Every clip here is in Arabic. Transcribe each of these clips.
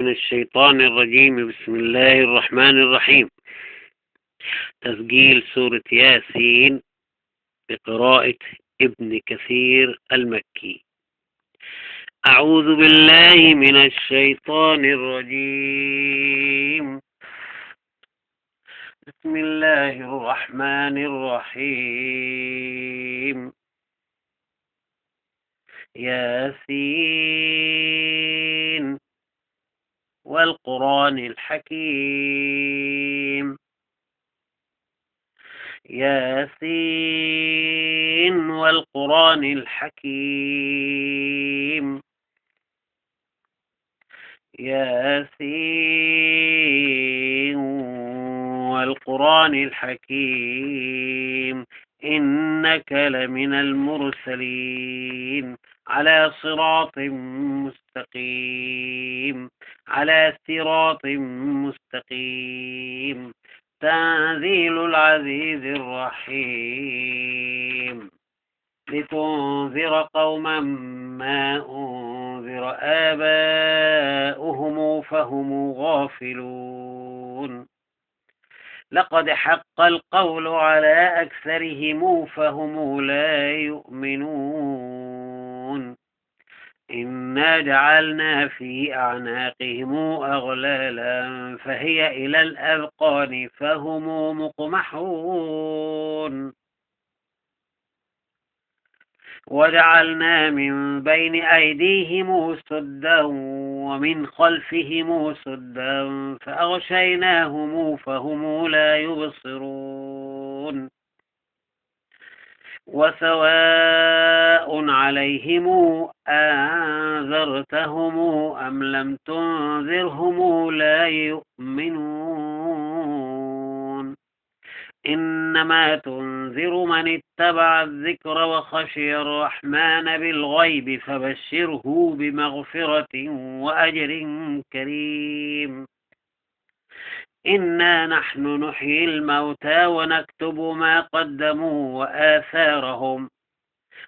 من الشيطان الرجيم. بسم الله الرحمن الرحيم. تسجيل سورة ياسين بقراءة ابن كثير المكي. أعوذ بالله من الشيطان الرجيم. بسم الله الرحمن الرحيم. ياسين والقرآن الحكيم. ياسين والقرآن الحكيم. ياسين والقرآن الحكيم إنك لمن المرسلين على صراط مستقيم. على صراط مستقيم. تنزيل العزيز الرحيم. لتنذر قوما ما أنذر آباؤهم فهم غافلون. لقد حق القول على أكثرهم فهم لا يؤمنون. إنا جعلنا في أعناقهم أغلالا فهي إلى الأذقان فهم مقمحون. وجعلنا من بين أيديهم سدا ومن خلفهم سدا فأغشيناهم فهم لا يبصرون. وسواء عليهم أنذرتهم أم لم تنذرهم لا يؤمنون. إنما تنذر من اتبع الذكر وخشي الرحمن بالغيب فبشره بمغفرة وأجر كريم. إنا نحن نحيي الموتى ونكتب ما قدموا وآثارهم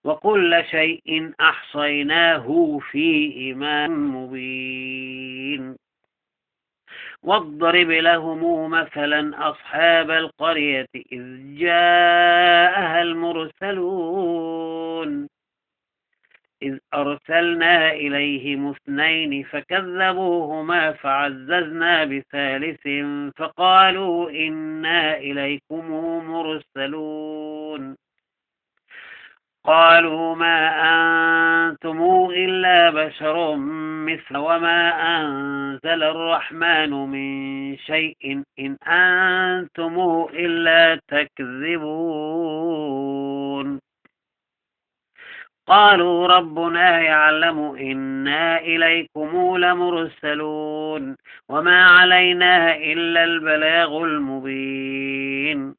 وكل شيء أحصيناه في إمام مبين. واضرب لهم مثلا أصحاب القرية إذ جاءها المرسلون إذ أرسلنا إليهم اثنين فكذبوهما فعززنا بثالث فقالوا إنا إليكم مرسلون. قالوا ما أنتم إلا بشر مثل وما أنزل الرحمن من شيء إن أنتم إلا تكذبون. قالوا ربنا يعلم إنا إليكم لمرسلون وما علينا إلا البلاغ المبين.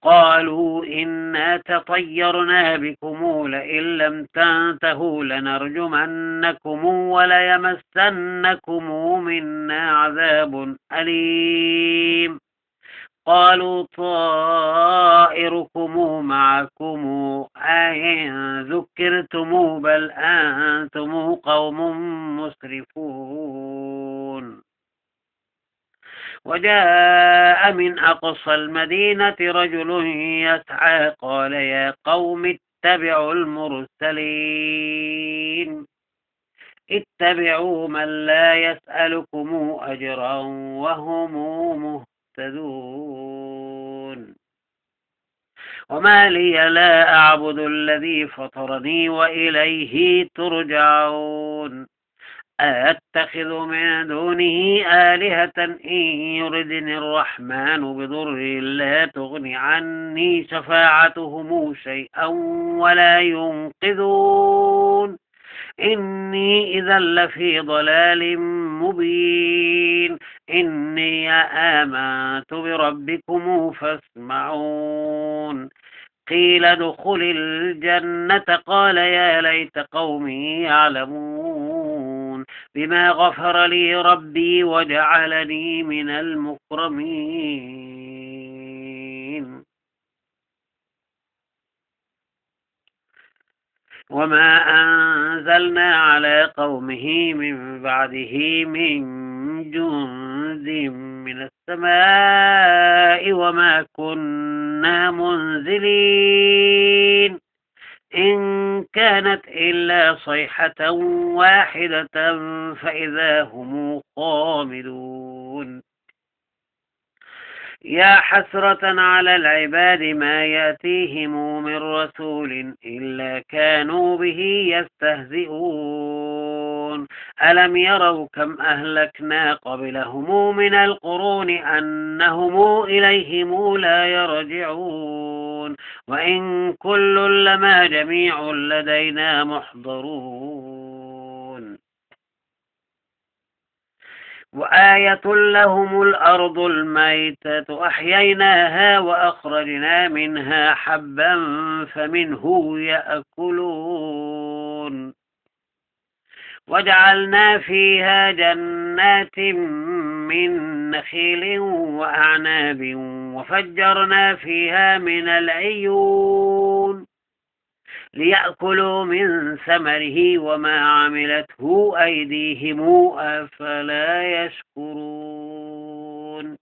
قالوا إنا تطيرنا بكم لئن لم تنتهوا لنرجمنكم وليمسنكم منا عذاب أليم. قالوا طائركم معكم أئن ذكرتم بل أنتم قوم مسرفون. وجاء من أقصى المدينة رجل يسعى قال يا قوم اتبعوا المرسلين. اتبعوا من لا يسألكم أجرا وهم مهتدون. وما لي لا أعبد الذي فطرني وإليه ترجعون. أتخذ من دونه آلهة إن يردني الرحمن بضر لا تغن عني شفاعتهم شيئا ولا ينقذون. إني إذا لفي ضلال مبين. إني آمنت بربكم فاسمعون. قيل ادخل الجنة قال يا ليت قومي يعلمون بما غفر لي ربي وجعلني من المكرمين. وما أنزلنا على قومه من بعده من جند من السماء وما كنا منزلين إن كانت إلا صيحة واحدة فإذا هم خامدون يا حسرة على العباد ما يأتيهم من رسول إلا كانوا به يستهزئون ألم يروا كم أهلكنا قبلهم من القرون أنهم إليهم لا يرجعون وإن كل لما جميع لدينا محضرون وآية لهم الأرض الميتة أحييناها وأخرجنا منها حبا فمنه يأكلون وجعلنا فيها جنات من نخيل وأعناب وفجرنا فيها من العيون ليأكلوا من ثمره وما عملته أيديهم أفلا يشكرون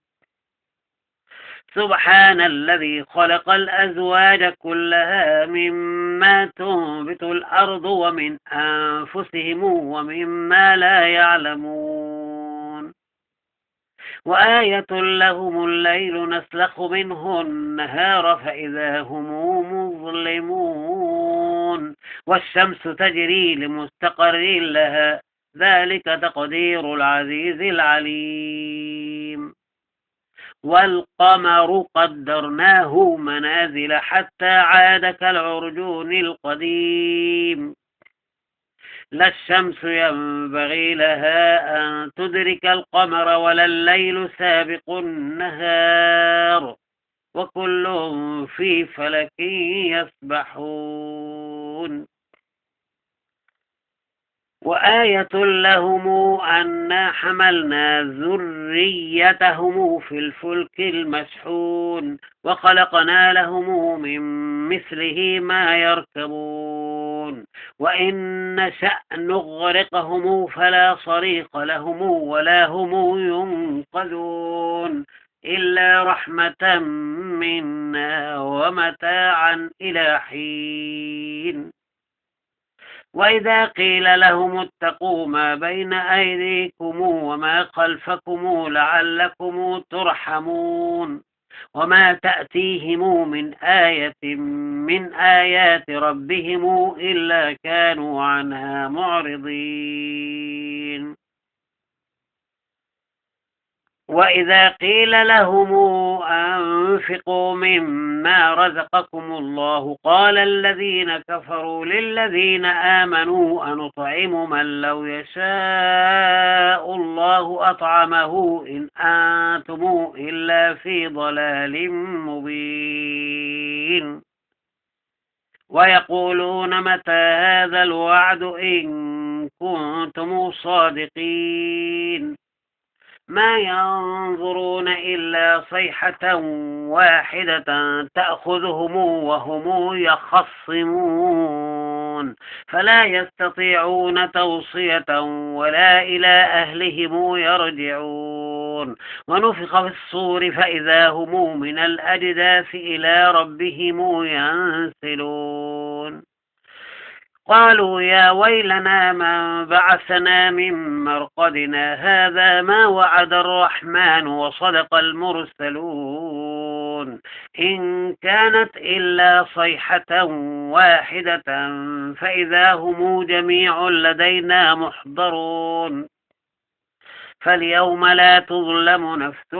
سبحان الذي خلق الأزواج كلها مما تنبت الأرض ومن أنفسهم ومما لا يعلمون وآية لهم الليل نسلخ منه النهار فإذا هم مظلمون والشمس تجري لمستقر لها ذلك تقدير العزيز العليم والقمر قدرناه منازل حتى عاد كالعرجون القديم لا الشمس ينبغي لها أن تدرك القمر ولا الليل سابق النهار وكل في فلك يسبحون وآية لهم أنا حملنا ذريتهم في الفلك المشحون وخلقنا لهم من مثله ما يركبون وإن نشأ نغرقهم فلا صريخ لهم ولا هم ينقذون إلا رحمة منا ومتاعا إلى حين وإذا قيل لهم اتقوا ما بين أيديكم وما خلفكم لعلكم ترحمون وما تأتيهم من آية من آيات ربهم إلا كانوا عنها معرضين وإذا قيل لهم أنفقوا مما رزقكم الله قال الذين كفروا للذين آمنوا أنطعم من لو يشاء الله أطعمه إن أنتم إلا في ضلال مبين ويقولون متى هذا الوعد إن كنتم صادقين ما ينظرون إلا صيحة واحدة تأخذهم وهم يخصمون فلا يستطيعون توصية ولا إلى أهلهم يرجعون ونفخ في الصور فإذا هم من الأجداث إلى ربهم ينسلون قالوا يا ويلنا من بعثنا من مرقدنا هذا ما وعد الرحمن وصدق المرسلون إن كانت إلا صيحة واحدة فإذا هم جميع لدينا محضرون فاليوم لا تظلم نفس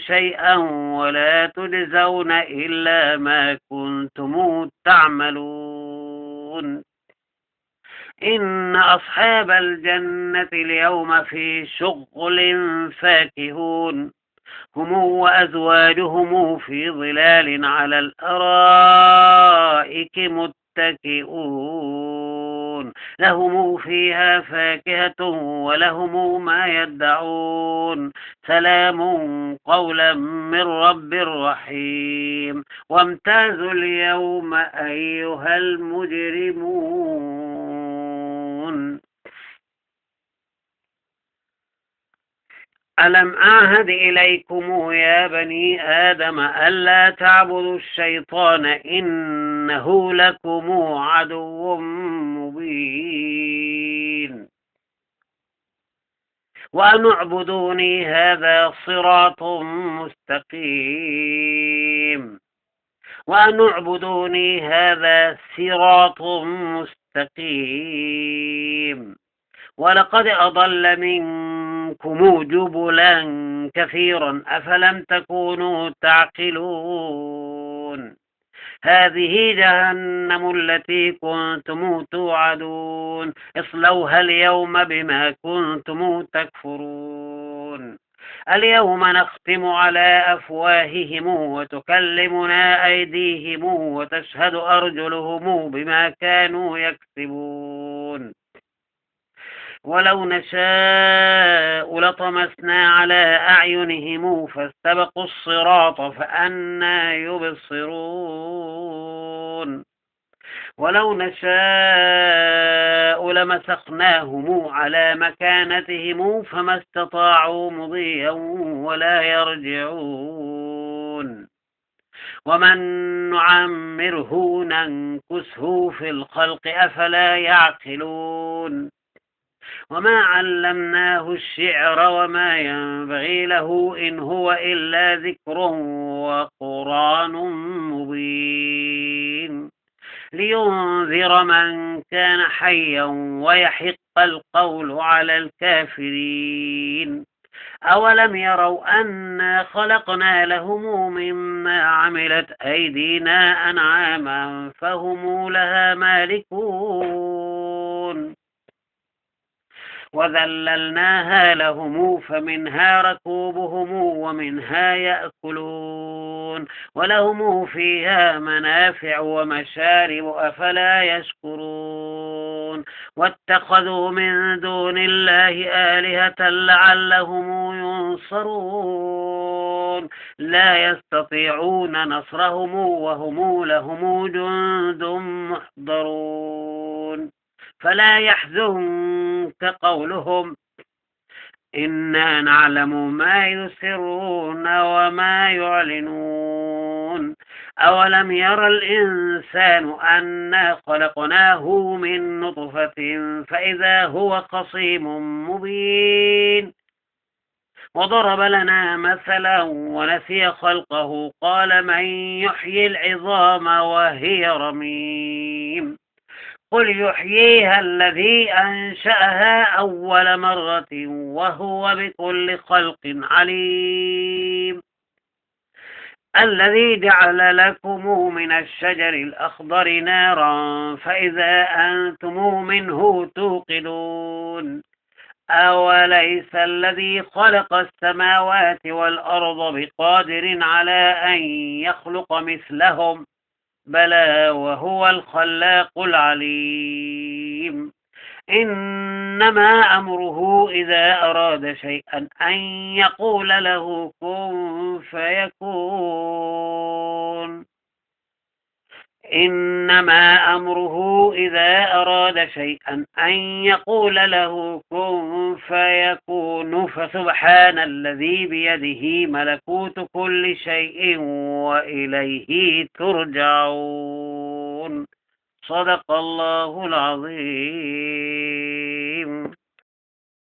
شيئا ولا تجزون إلا ما كنتم تعملون إن أصحاب الجنة اليوم في شغل فاكهون هم وأزواجهم في ظلال على الأرائك متكئون يعملون لهم فيها فاكهة ولهم ما يدعون سلام قولا من رب رحيم وامتازوا اليوم أيها المجرمون ألم أعهد إليكم يا بني آدم ألا تعبدوا الشيطان إنه لكم عدو مبين وأن اعبدوني هذا صراط مستقيم وأن اعبدوني هذا صراط مستقيم ولقد أضل منكم جبلا كثيرا أفلم تكونوا تعقلون هذه جهنم التي كنتم توعدون اصلوها اليوم بما كنتم تكفرون اليوم نختم على أفواههم وتكلمنا أيديهم وتشهد أرجلهم بما كانوا يكسبون ولو نشاء لطمسنا على أعينهم فاستبقوا الصراط فأنى يبصرون ولو نشاء لمسخناهم على مكانتهم فما استطاعوا مضيا ولا يرجعون ومن نعمره ننكسه في الخلق أفلا يعقلون وما علمناه الشعر وما ينبغي له إن هو إلا ذكر وقرآن مبين لينذر من كان حيا ويحق القول على الكافرين أولم يروا أنا خلقنا لهم مما عملت أيدينا أنعاما فهم لها مالكون وذللناها لهم فمنها ركوبهم ومنها يأكلون ولهم فيها منافع ومشارب أفلا يشكرون واتخذوا من دون الله آلهة لعلهم ينصرون لا يستطيعون نصرهم وهم لهم جند محضرون فلا يحزنك قولهم إنا نعلم ما يسرون وما يعلنون أولم ير الإنسان أنا خلقناه من نطفة فإذا هو خصيم مبين وضرب لنا مثلا ونسي خلقه قال من يحيي العظام وهي رميم قل يحييها الذي أنشأها أول مرة وهو بكل خلق عليم الذي جعل لكم من الشجر الأخضر نارا فإذا أنتم منه توقدون أوليس الذي خلق السماوات والأرض بقادر على أن يخلق مثلهم بلى وهو الخلاق العليم إنما أمره إذا أراد شيئا أن يقول له كن فيكون إنما أمره إذا أراد شيئا أن يقول له كن فيكون فسبحان الذي بيده ملكوت كل شيء وإليه ترجعون صدق الله العظيم.